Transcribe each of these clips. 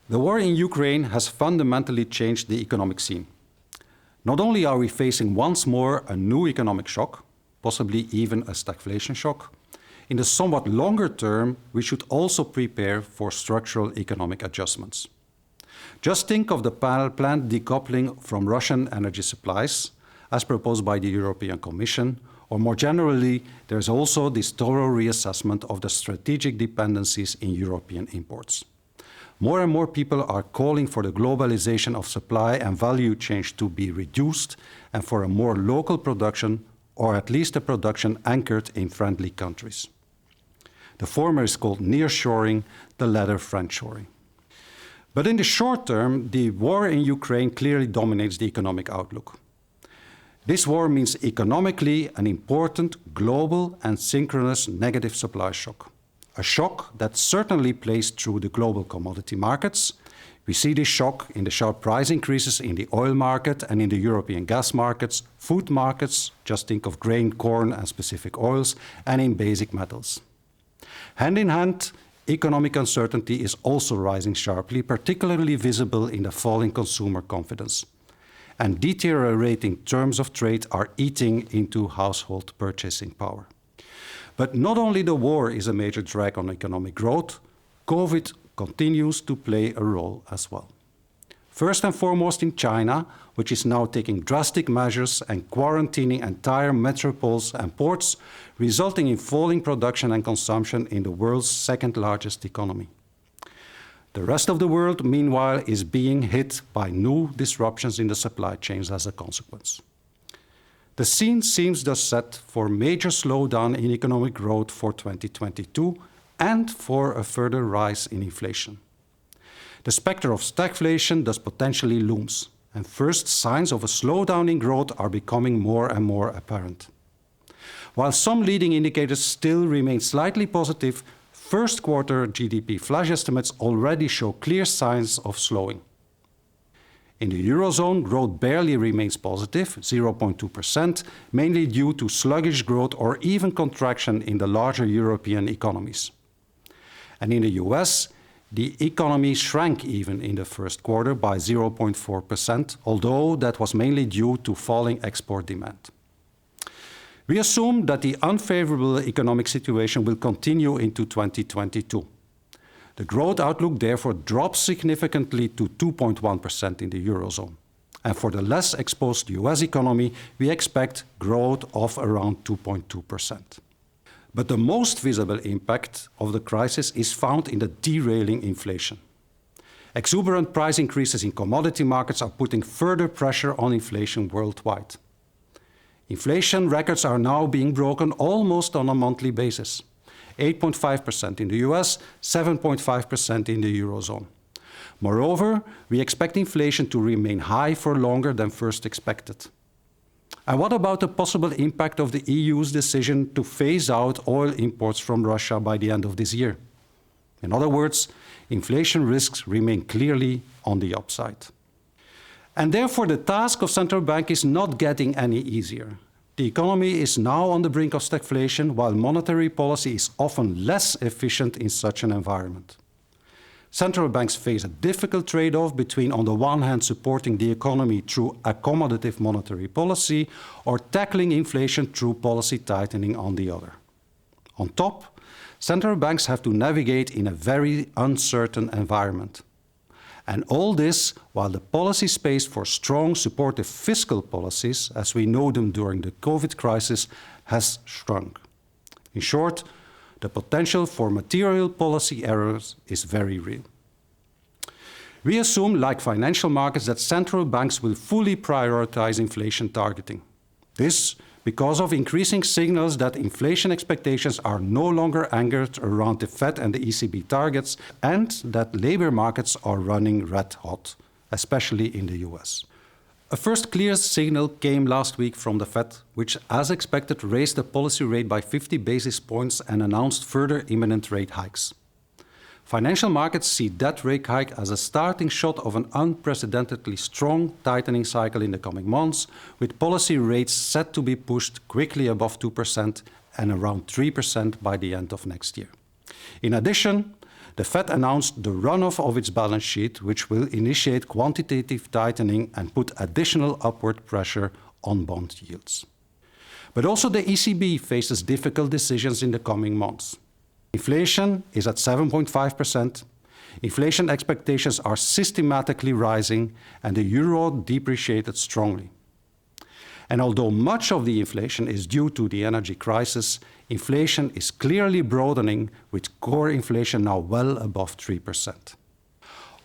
The war in Ukraine has fundamentally changed the economic scene. Not only are we facing once more a new economic shock, possibly even a stagflation shock, in the somewhat longer term, we should also prepare for structural economic adjustments. Just think of the planned decoupling from Russian energy supplies, as proposed by the European Commission, or more generally, there's also this thorough reassessment of the strategic dependencies in European imports. More and more people are calling for the globalization of supply and value chains to be reduced and for a more local production, or at least a production anchored in friendly countries. The former is called nearshoring, the latter friendshoring. But in the short term, the war in Ukraine clearly dominates the economic outlook. This war means economically an important global and synchronous negative supply shock. A shock that certainly plays through the global commodity markets. We see this shock in the sharp price increases in the oil market and in the European gas markets, food markets, just think of grain, corn and specific oils, and in basic metals. Hand in hand, economic uncertainty is also rising sharply, particularly visible in the falling consumer confidence. And deteriorating terms of trade are eating into household purchasing power. But not only the war is a major drag on economic growth, COVID continues to play a role as well. First and foremost in China, which is now taking drastic measures and quarantining entire metropoles and ports, resulting in falling production and consumption in the world's second largest economy. The rest of the world, meanwhile, is being hit by new disruptions in the supply chains as a consequence. The scene seems thus set for major slowdown in economic growth for 2022 and for a further rise in inflation. The specter of stagflation thus potentially looms, and first signs of a slowdown in growth are becoming more and more apparent. While some leading indicators still remain slightly positive, first quarter GDP flash estimates already show clear signs of slowing. In the Eurozone, growth barely remains positive, 0.2%, mainly due to sluggish growth or even contraction in the larger European economies. And in the US, the economy shrank even in the first quarter by 0.4%, although that was mainly due to falling export demand. We assume that the unfavorable economic situation will continue into 2022. The growth outlook therefore drops significantly to 2.1% in the Eurozone. And for the less exposed US economy, we expect growth of around 2.2%. But the most visible impact of the crisis is found in the derailing inflation. Exuberant price increases in commodity markets are putting further pressure on inflation worldwide. Inflation records are now being broken almost on a monthly basis. 8.5% in the US, 7.5% in the Eurozone. Moreover, we expect inflation to remain high for longer than first expected. And what about the possible impact of the EU's decision to phase out oil imports from Russia by the end of this year? In other words, inflation risks remain clearly on the upside. And therefore, the task of central bank is not getting any easier. The economy is now on the brink of stagflation, while monetary policy is often less efficient in such an environment. Central banks face a difficult trade-off between, on the one hand, supporting the economy through accommodative monetary policy or tackling inflation through policy tightening on the other. On top, central banks have to navigate in a very uncertain environment. And all this while the policy space for strong supportive fiscal policies, as we know them during the COVID crisis, has shrunk. In short, the potential for material policy errors is very real. We assume, like financial markets, that central banks will fully prioritize inflation targeting. This because of increasing signals that inflation expectations are no longer anchored around the Fed and the ECB targets, and that labor markets are running red hot, especially in the US. A first clear signal came last week from the Fed, which, as expected, raised the policy rate by 50 basis points and announced further imminent rate hikes. Financial markets see that rate hike as a starting shot of an unprecedentedly strong tightening cycle in the coming months, with policy rates set to be pushed quickly above 2% and around 3% by the end of next year. In addition, the Fed announced the runoff of its balance sheet, which will initiate quantitative tightening and put additional upward pressure on bond yields. But also the ECB faces difficult decisions in the coming months. Inflation is at 7.5%. Inflation expectations are systematically rising, and the euro depreciated strongly. And although much of the inflation is due to the energy crisis, inflation is clearly broadening, with core inflation now well above 3%.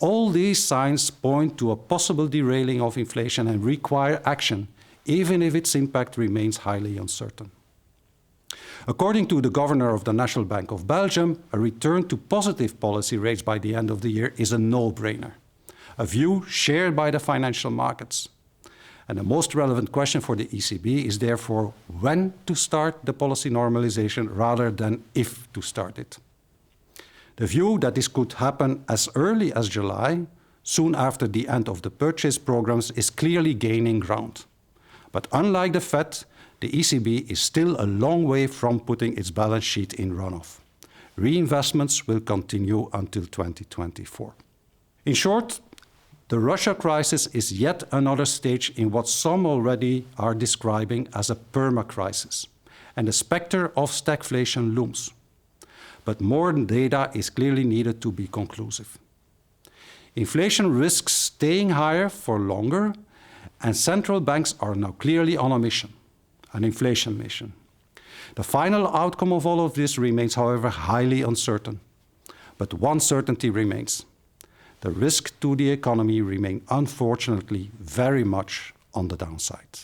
All these signs point to a possible derailing of inflation and require action, even if its impact remains highly uncertain. According to the Governor of the National Bank of Belgium, a return to positive policy rates by the end of the year is a no-brainer, a view shared by the financial markets. And the most relevant question for the ECB is therefore when to start the policy normalization rather than if to start it. The view that this could happen as early as July, soon after the end of the purchase programs, is clearly gaining ground. But unlike the Fed, the ECB is still a long way from putting its balance sheet in runoff. Reinvestments will continue until 2024. In short, the Russia crisis is yet another stage in what some already are describing as a permacrisis, and the specter of stagflation looms. But more data is clearly needed to be conclusive. Inflation risks staying higher for longer, and central banks are now clearly on a mission, an inflation mission. The final outcome of all of this remains, however, highly uncertain. But one certainty remains. The risk to the economy remain, unfortunately, very much on the downside.